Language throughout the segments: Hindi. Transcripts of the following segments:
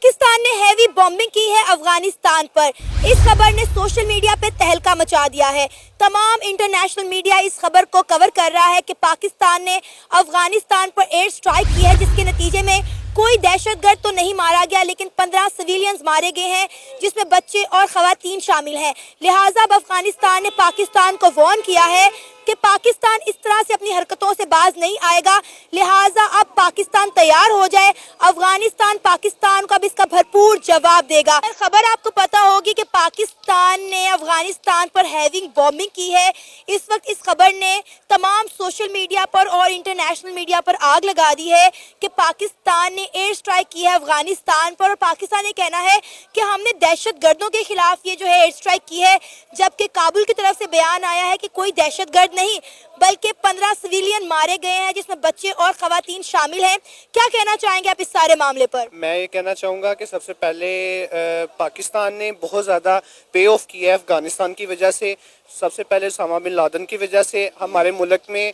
पाकिस्तान ने हैवी बॉम्बिंग की है अफगानिस्तान पर। इस खबर ने सोशल मीडिया पे तहलका मचा दिया है। तमाम इंटरनेशनल मीडिया इस खबर को कवर कर रहा है कि पाकिस्तान ने अफगानिस्तान पर एयर स्ट्राइक की है, जिसके नतीजे में कोई दहशतगर्द तो नहीं मारा गया, लेकिन 15 सिविलियंस मारे गए हैं, जिसमें बच्चे और खवातीन शामिल हैं। लिहाजा अब अफगानिस्तान ने पाकिस्तान को वार्न किया है कि पाकिस्तान इस तरह से अपनी हरकतों से बाज नहीं आएगा। लिहाजा अब पाकिस्तान तैयार हो जाए। अफगानिस्तान पाकिस्तान को अब इसका भरपूर जवाब देगा। खबर आपको पता होगी कि पाकिस्तान ने अफगानिस्तान पर हैवी बॉम्बिंग की है। इस वक्त इस खबर ने तमाम सोशल मीडिया पर और इंटरनेशनल मीडिया पर आग लगा दी है कि पाकिस्तान ने एयर स्ट्राइक की है अफगानिस्तान पर, और पाकिस्तान ये कहना है कि हमने दहशतगर्दों के खिलाफ ये जो है एयर स्ट्राइक की है, जबकि काबुल की तरफ से बयान आया है कि कोई दहशतगर्द नहीं बल्कि 15 सिविलियन मारे गए हैं, जिसमें बच्चे और खवातीन शामिल हैं। क्या कहना चाहेंगे आप इस सारे मामले पर? मैं ये कहना चाहूँगा कि सबसे पहले पाकिस्तान ने बहुत ज़्यादा पे ऑफ किया है अफ़गानिस्तान की वजह से। सबसे पहले उसामा बिन लादेन की वजह से हमारे मुल्क में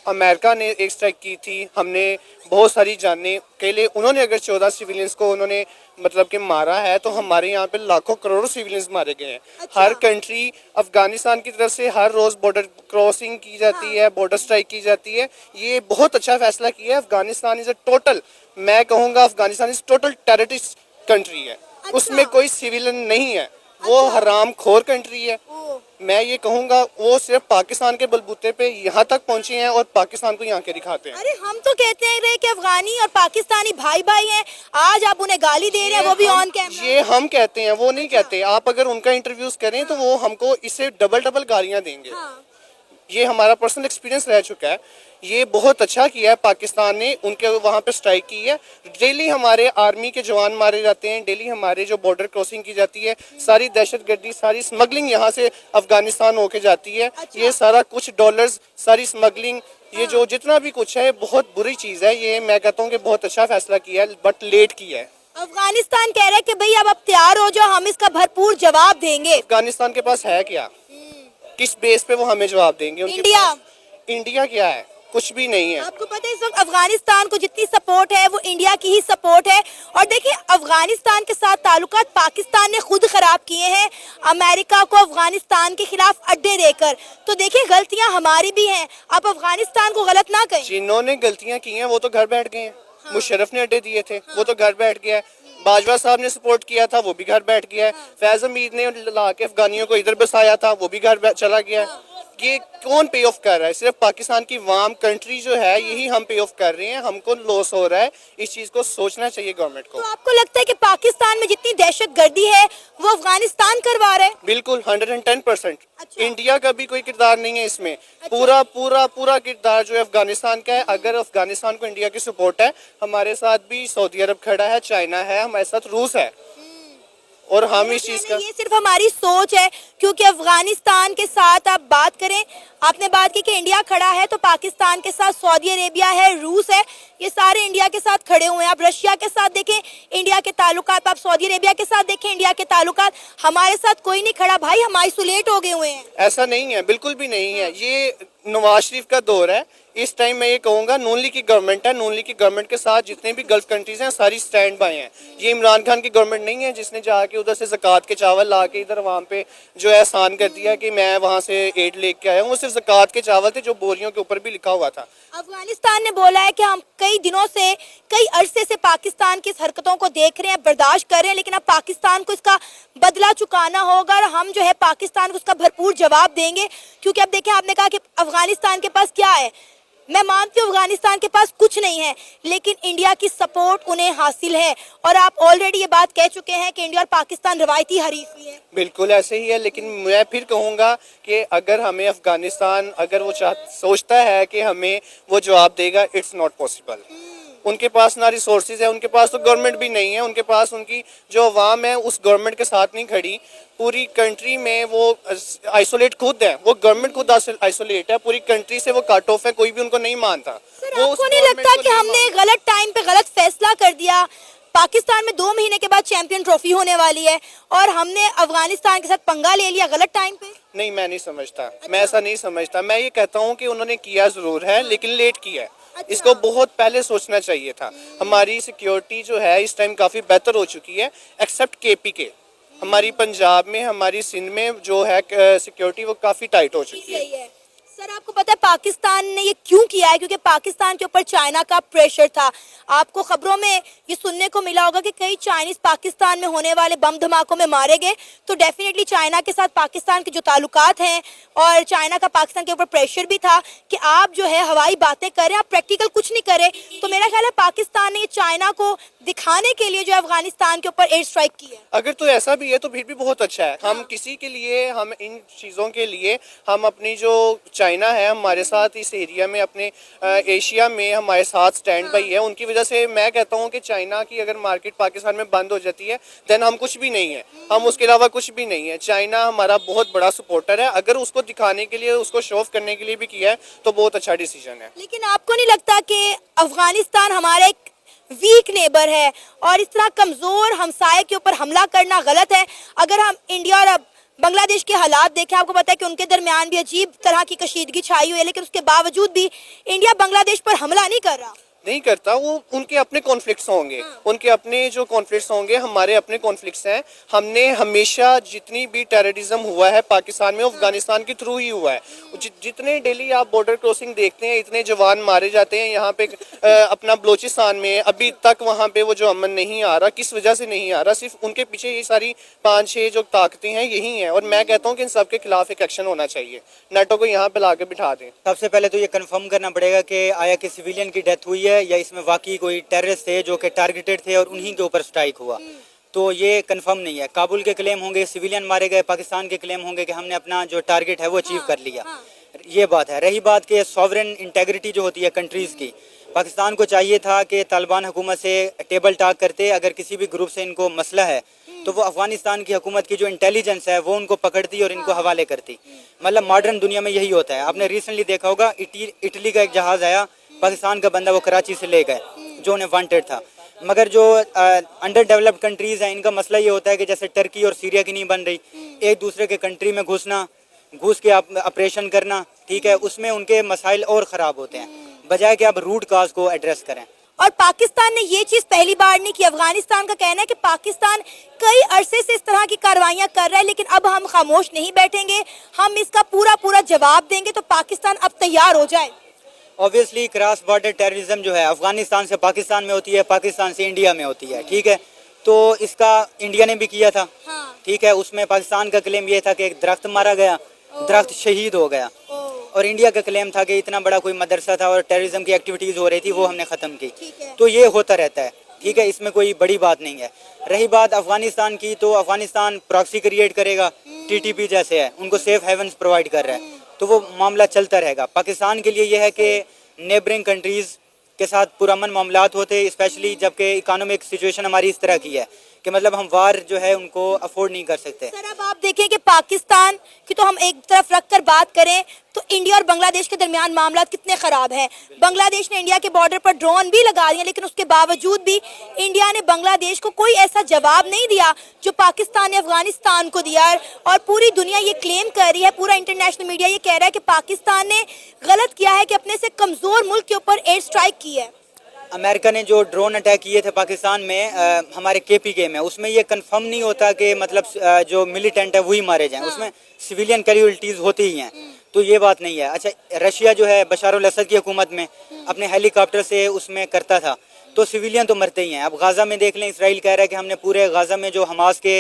अमेरिका ने एक स्ट्राइक की थी, हमने बहुत सारी जानें के लिए। उन्होंने अगर 14 सिविलियंस को उन्होंने मतलब कि मारा है, तो हमारे यहाँ पे लाखों करोड़ों सिविलियंस मारे गए हैं। अच्छा। हर कंट्री अफगानिस्तान की तरफ से हर रोज़ बॉर्डर क्रॉसिंग की जाती है, बॉर्डर स्ट्राइक की जाती है। ये बहुत अच्छा फैसला किया है। अफगानिस्तान इज़ अ टोटल, मैं कहूँगा Afghanistan is total terrorist country है। अच्छा। उसमें कोई सिविलियन नहीं है। वो हराम खोर कंट्री है। मैं ये कहूँगा वो सिर्फ पाकिस्तान के बलबूते पे यहाँ तक पहुँचे हैं और पाकिस्तान को यहाँ के दिखाते हैं। अरे हम तो कहते हैं रहे कि अफगानी और पाकिस्तानी भाई भाई हैं, आज आप उन्हें गाली दे रहे हैं, वो भी ऑन कैमरा। ये हम कहते हैं, वो नहीं कहते। आप अगर उनका इंटरव्यूज करें तो वो हमको इससे डबल गालियाँ देंगे। हाँ। ये हमारा पर्सनल एक्सपीरियंस रह चुका है। ये बहुत अच्छा किया है पाकिस्तान ने, उनके वहाँ पे स्ट्राइक की है। डेली हमारे आर्मी के जवान मारे जाते हैं, डेली हमारे जो बॉर्डर क्रॉसिंग की जाती है, सारी दहशतगर्दी, सारी स्मगलिंग यहाँ से अफगानिस्तान होके जाती है। अच्छा। ये सारा कुछ डॉलर्स, सारी स्मगलिंग, ये जो जितना भी कुछ है बहुत बुरी चीज़ है। ये मैं कहता हूँ कि बहुत अच्छा फैसला किया है, बट लेट किया है। अफगानिस्तान कह रहा है कि भाई अब आप तैयार हो जाओ, हम इसका भरपूर जवाब देंगे। अफगानिस्तान के पास है क्या? किस बेस पे वो हमें जवाब देंगे? इंडिया क्या है? कुछ भी नहीं है। आपको पता है इस वक्त अफगानिस्तान को जितनी सपोर्ट है वो इंडिया की ही सपोर्ट है। और देखिए, अफगानिस्तान के साथ ताल्लुकात पाकिस्तान ने खुद खराब किए हैं, अमेरिका को अफगानिस्तान के खिलाफ अड्डे देकर। तो देखिए, गलतियां हमारी भी हैं, आप अफगानिस्तान को गलत ना कहें। जिन्होंने गलतियां की हैं वो तो घर बैठ गए हैं। मुशर्रफ ने अड्डे दिए थे, वो तो घर बैठ गया है। बाजवा साहब ने सपोर्ट किया था, वो भी घर बैठ गया है। फैज हमीद ने ला के अफगानियों को इधर बसाया था, वो भी घर चला गया है। ये कौन पे ऑफ कर रहा है? सिर्फ पाकिस्तान की वाम कंट्री जो है, यही हम पे ऑफ कर रहे हैं। हमको लॉस हो रहा है। इस चीज को सोचना चाहिए गवर्नमेंट को। तो आपको लगता है कि पाकिस्तान में जितनी दहशतगर्दी है वो अफगानिस्तान करवा रहा है? बिल्कुल 110%। अच्छा। इंडिया का भी कोई किरदार नहीं है इसमें। अच्छा। पूरा किरदार जो है अफगानिस्तान का है। अगर अफगानिस्तान को इंडिया की सपोर्ट है, हमारे साथ भी सऊदी अरब खड़ा है, चाइना है, हमारे साथ रूस है, और हम इस चीज का, ये सिर्फ हमारी सोच है, क्योंकि अफगानिस्तान के साथ आप बात करें, आपने बात की कि इंडिया खड़ा है, तो पाकिस्तान के साथ सऊदी अरेबिया है, रूस है, ये सारे इंडिया के साथ खड़े हुए हैं। आप रशिया के साथ देखें इंडिया के ताल्लुकात, आप सऊदी अरेबिया के साथ देखें इंडिया के ताल्लुकात। हमारे साथ कोई नहीं खड़ा भाई, हम आइसोलेट हो गए हुए हैं। ऐसा नहीं है, बिल्कुल भी नहीं है। ये नवाज शरीफ का दौर है। इस टाइम मैं ये कहूँगा नून लीग की गवर्नमेंट है। नून लीग की गवर्नमेंट के साथ जितने भी गल्फ कंट्रीज हैं सारी स्टैंड बाय हैं। ये इमरान खान की गवर्नमेंट नहीं है जिसने जाके उधर से ज़कात के चावल ला के इधर वहाँ पे जो है आसान कर दिया कि मैं वहाँ से एड लेके आया हूँ। वो सिर्फ ज़कात के चावल थे जो बोरियों के ऊपर भी लिखा हुआ था। अफगानिस्तान ने बोला है कि हम कई दिनों से, कई अरसे से पाकिस्तान की इस हरकतों को देख रहे हैं, बर्दाश्त कर रहे हैं, लेकिन अब पाकिस्तान को इसका बदला चुकाना होगा और हम जो है पाकिस्तान को उसका भरपूर जवाब देंगे। क्योंकि अब देखें, आपने कहा कि अफगानिस्तान के पास क्या है। मैं मानती हूँ अफगानिस्तान के पास कुछ नहीं है, लेकिन इंडिया की सपोर्ट उन्हें हासिल है। और आप ऑलरेडी ये बात कह चुके हैं कि इंडिया और पाकिस्तान रवायती हरीफ ही है। बिल्कुल ऐसे ही है, लेकिन मैं फिर कहूँगा कि अगर हमें अफगानिस्तान, अगर वो सोचता है कि हमें वो जवाब देगा, इट्स नॉट पॉसिबल। उनके पास ना रिसोर्सेज है, उनके पास तो गवर्नमेंट भी नहीं है, उनके पास उनकी जो अवाम है उस गवर्नमेंट के साथ नहीं खड़ी। पूरी कंट्री में वो आइसोलेट खुद है, वो गवर्नमेंट खुद आइसोलेट है, पूरी कंट्री से वो कट ऑफ है, कोई भी उनको नहीं मानता। सर, आपको नहीं लगता कि हमने गलत टाइम पे गलत फैसला कर दिया? पाकिस्तान में 2 महीने के बाद चैंपियन ट्रॉफी होने वाली है और हमने अफगानिस्तान के साथ पंगा ले लिया गलत टाइम पे। नहीं, मैं नहीं समझता। मैं ऐसा नहीं समझता। मैं ये कहता हूँ कि उन्होंने किया जरूर है, लेकिन लेट किया है। इसको बहुत पहले सोचना चाहिए था। हमारी सिक्योरिटी जो है इस टाइम काफ़ी बेहतर हो चुकी है, एक्सेप्ट केपी के। हमारी पंजाब में, हमारी सिंध में जो है सिक्योरिटी वो काफ़ी टाइट हो चुकी है। सही है सर, आपको पता है पाकिस्तान ने ये क्यों किया है? क्योंकि पाकिस्तान के ऊपर चाइना का प्रेशर था। आपको खबरों में ये सुनने को मिला होगा कि कई चाइनीज पाकिस्तान में होने वाले बम धमाकों में मारे गए। तो डेफिनेटली चाइना के साथ पाकिस्तान के जो ताल्लुकात हैं और चाइना का पाकिस्तान के ऊपर प्रेशर भी था कि आप जो है हवाई बातें करें, आप प्रैक्टिकल कुछ नहीं करें। तो मेरा ख्याल है पाकिस्तान ने चाइना को दिखाने के लिए जो अफगानिस्तान के ऊपर एयर स्ट्राइक की है। अगर तो ऐसा भी है तो फिर भी बहुत अच्छा है। हम किसी के लिए, हम इन चीज़ों के लिए, हम अपनी जो चाइना है हमारे साथ इस एरिया में, अपने एशिया में हमारे साथ स्टैंड बाई है, उनकी वजह से मैं कहता हूँ कि चाइना की अगर मार्केट पाकिस्तान में बंद हो जाती है देन हम कुछ भी नहीं है, हम उसके अलावा कुछ भी नहीं है। चाइना हमारा बहुत बड़ा सपोर्टर है। अगर उसको दिखाने के लिए, उसको शो ऑफ करने के लिए भी किया है तो बहुत अच्छा डिसीजन है। लेकिन आपको नहीं लगता कि अफगानिस्तान हमारा एक वीक नेबर है और इस तरह कमजोर हमसाये के ऊपर हमला करना गलत है? अगर हम इंडिया और बांग्लादेश के हालात देखें, आपको पता है कि उनके दरमियान भी अजीब तरह की कशीदगी छाई हुई है, लेकिन उसके बावजूद भी इंडिया बांग्लादेश पर हमला नहीं कर रहा। नहीं करता, वो उनके अपने कॉन्फ्लिक्ट्स होंगे, उनके अपने जो कॉन्फ्लिक्ट्स होंगे, हमारे अपने कॉन्फ्लिक्ट्स हैं। हमने हमेशा जितनी भी टेररिज्म हुआ है पाकिस्तान में, अफगानिस्तान के थ्रू ही हुआ है। जितने डेली आप बॉर्डर क्रॉसिंग देखते हैं, इतने जवान मारे जाते हैं यहाँ पे अपना बलोचिस्तान में, अभी तक वहाँ पे वो जो अमन नहीं आ रहा, किस वजह से नहीं आ रहा? सिर्फ उनके पीछे ये सारी 5-6 जो ताकतें हैं यही हैं। और मैं कहता हूँ कि इन सब के खिलाफ एक एक्शन होना चाहिए, नेटो को यहाँ पे ला के बिठा दें। सबसे पहले तो ये कंफर्म करना पड़ेगा कि आया कि सिविलियन की डेथ हुई है या इसमें वाकई कोई टेररिस्ट थे जो कि टारगेटेड थे और उन्हीं के ऊपर स्ट्राइक हुआ। तो ये कंफर्म नहीं है। काबुल के क्लेम होंगे सिविलियन मारे गए, पाकिस्तान के क्लेम होंगे कि हमने अपना जो टारगेट है वो अचीव कर लिया। ये बात है। रही बात कि सॉवरेन इंटेग्रिटी जो होती है कंट्रीज़ की, पाकिस्तान को चाहिए था कि तालिबान हुकूमत से टेबल टॉक करते, अगर किसी भी ग्रुप से इनको मसला है तो वो अफगानिस्तान की हुकूमत की जो इंटेलिजेंस है वो उनको पकड़ती और इनको हवाले करती। मतलब मॉडर्न दुनिया में यही होता है। आपने रिसेंटली देखा होगा इटली का एक जहाज़ आया, पाकिस्तान का बंदा वो कराची से ले गए जो उन्हें वांटेड था। मगर जो अंडर डेवलप्ड कंट्रीज़ हैं इनका मसला ये होता है कि जैसे टर्की और सीरिया की नहीं बन रही, एक दूसरे के कंट्री में घुस के ऑपरेशन करना, ठीक है, उसमें उनके मसाइल और ख़राब होते हैं, बजाय कि आप रूट काज को एड्रेस करें। और पाकिस्तान ने ये चीज पहली बार नहीं की। अफगानिस्तान का कहना है कि पाकिस्तान कई अरसे से इस तरह की कार्रवाइयां कर रहा है, लेकिन अब हम खामोश नहीं बैठेंगे, हम इसका पूरा जवाब देंगे। तो पाकिस्तान अब तैयार हो जाए। ऑब्वियसली क्रॉस बॉर्डर टेररिज्म जो है अफगानिस्तान से पाकिस्तान में होती है, पाकिस्तान से इंडिया में होती है, ठीक है। तो इसका इंडिया ने भी किया था, ठीक है। उसमें पाकिस्तान का क्लेम ये था कि एक दरख्त मारा गया, दरख्त शहीद हो गया, और इंडिया का क्लेम था कि इतना बड़ा कोई मदरसा था और टेररिज्म की एक्टिविटीज हो रही थी वो हमने ख़त्म की। तो ये होता रहता है, ठीक है, इसमें कोई बड़ी बात नहीं है। रही बात अफगानिस्तान की, तो अफगानिस्तान प्रॉक्सी क्रिएट करेगा, टीटीपी जैसे है, उनको सेफ हेवन्स प्रोवाइड कर रहा है, तो वो मामला चलता रहेगा। पाकिस्तान के लिए यह है कि नेबरिंग कंट्रीज़ के साथ पुरअमन मामलात होते, स्पेशली जबकि इकोनॉमिक सिचुएशन हमारी इस तरह की है कि मतलब हम वार जो है उनको अफोर्ड नहीं कर सकते। सर अब आप देखें कि पाकिस्तान की तो हम एक तरफ रख कर बात करें तो इंडिया और बांग्लादेश के दरमियान मामला कितने खराब हैं। बांग्लादेश ने इंडिया के बॉर्डर पर ड्रोन भी लगा दिए, लेकिन उसके बावजूद भी इंडिया ने बांग्लादेश को कोई ऐसा जवाब नहीं दिया जो पाकिस्तान ने अफगानिस्तान को दिया। और पूरी दुनिया ये क्लेम कर रही है, पूरा इंटरनेशनल मीडिया ये कह रहा है कि पाकिस्तान ने गलत किया है कि अपने से कमजोर मुल्क के ऊपर एयर स्ट्राइक की है। अमेरिका ने जो ड्रोन अटैक किए थे पाकिस्तान में हमारे केपीके में, उसमें ये कंफर्म नहीं होता कि मतलब जो मिलिटेंट है वही मारे जाएं, उसमें सिविलियन कैजुअल्टीज होती ही हैं, तो ये बात नहीं है। अच्छा, रशिया जो है बशार अल असद की हुकूमत में अपने हेलीकॉप्टर से उसमें करता था, तो सिविलियन तो मरते ही हैं। अब गाज़ा में देख लें, इसराइल कह रहा है कि हमने पूरे गाज़ा में जो हमास के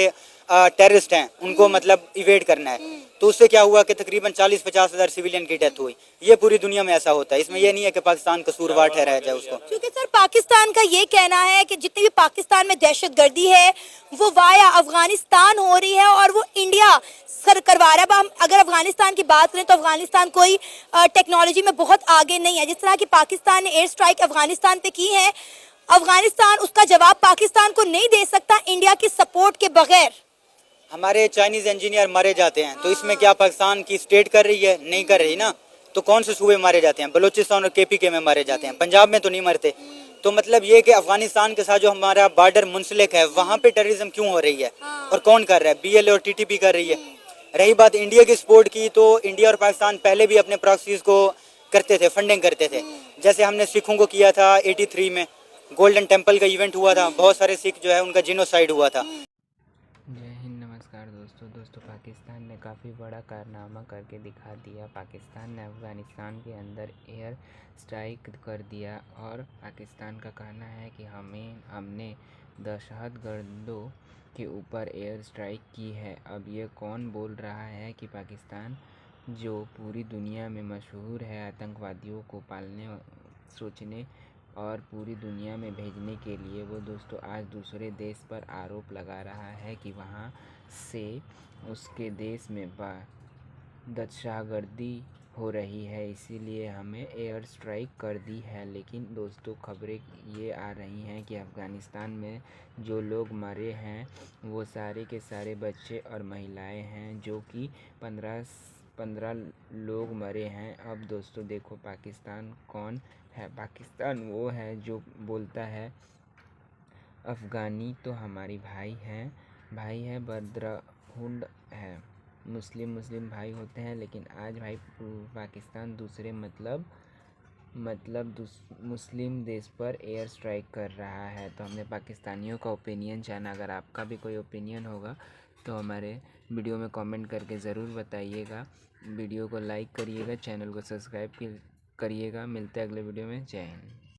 टेररिस्ट हैं उनको मतलब इवेड करना है, तो उससे क्या हुआ कि तकरीबन 40-50 हज़ार सिविलियन की डेथ हुई। ये पूरी दुनिया में ऐसा होता है, इसमें ये नहीं है कि पाकिस्तान कसूरवार ठहराया जाए उसको। क्योंकि सर पाकिस्तान का ये कहना है कि जितनी भी पाकिस्तान में दहशतगर्दी है वो वाया अफगानिस्तान हो रही है और वो इंडिया सर करवा रहा है। अब हम अगर अफगानिस्तान की बात करें तो अफगानिस्तान कोई टेक्नोलॉजी में बहुत आगे नहीं है। जिस तरह की पाकिस्तान ने एयर स्ट्राइक अफगानिस्तान पे की है, अफगानिस्तान उसका जवाब पाकिस्तान को नहीं दे सकता इंडिया की सपोर्ट के बगैर। हमारे चाइनीज इंजीनियर मारे जाते हैं, तो इसमें क्या पाकिस्तान की स्टेट कर रही है? नहीं कर रही ना। तो कौन से सूबे मारे जाते हैं? बलूचिस्तान और केपीके में मारे जाते हैं, पंजाब में तो नहीं मरते। तो मतलब ये कि अफगानिस्तान के साथ जो हमारा बॉर्डर मुंसलिक है वहाँ पे टेररिज्म क्यों हो रही है और कौन कर रहा है? बीएलए और टीटीपी कर रही है। रही बात इंडिया की सपोर्ट की, तो इंडिया और पाकिस्तान पहले भी अपने प्रॉक्सीज को करते थे, फंडिंग करते थे। जैसे हमने सिखों को किया था 83 में, गोल्डन टेम्पल का इवेंट हुआ था, बहुत सारे सिख जो है उनका जिनोसाइड हुआ था। जय हिंद, नमस्कार दोस्तों पाकिस्तान ने काफ़ी बड़ा कारनामा करके दिखा दिया। पाकिस्तान ने अफ़गानिस्तान के अंदर एयर स्ट्राइक कर दिया और पाकिस्तान का कहना है कि हमने दहशतगर्दों के ऊपर एयर स्ट्राइक की है। अब ये कौन बोल रहा है कि पाकिस्तान जो पूरी दुनिया में मशहूर है आतंकवादियों को पालने, सोचने और पूरी दुनिया में भेजने के लिए, वो दोस्तों आज दूसरे देश पर आरोप लगा रहा है कि वहाँ से उसके देश में दहशतगर्दी हो रही है, इसीलिए हमें एयर स्ट्राइक कर दी है। लेकिन दोस्तों खबरें ये आ रही हैं कि अफ़गानिस्तान में जो लोग मरे हैं वो सारे के सारे बच्चे और महिलाएं हैं, जो कि 15 लोग मरे हैं। अब दोस्तों देखो पाकिस्तान कौन है। पाकिस्तान वो है जो बोलता है अफ़गानी तो हमारी भाई है, ब्रदरहुड है, मुस्लिम भाई होते हैं। लेकिन आज भाई पाकिस्तान दूसरे मुस्लिम देश पर एयर स्ट्राइक कर रहा है। तो हमने पाकिस्तानियों का ओपिनियन जाना। अगर आपका भी कोई ओपिनियन होगा तो हमारे वीडियो में कमेंट करके ज़रूर बताइएगा। वीडियो को लाइक करिएगा, चैनल को सब्सक्राइब करिएगा। मिलते हैं अगले वीडियो में। जय हिंद।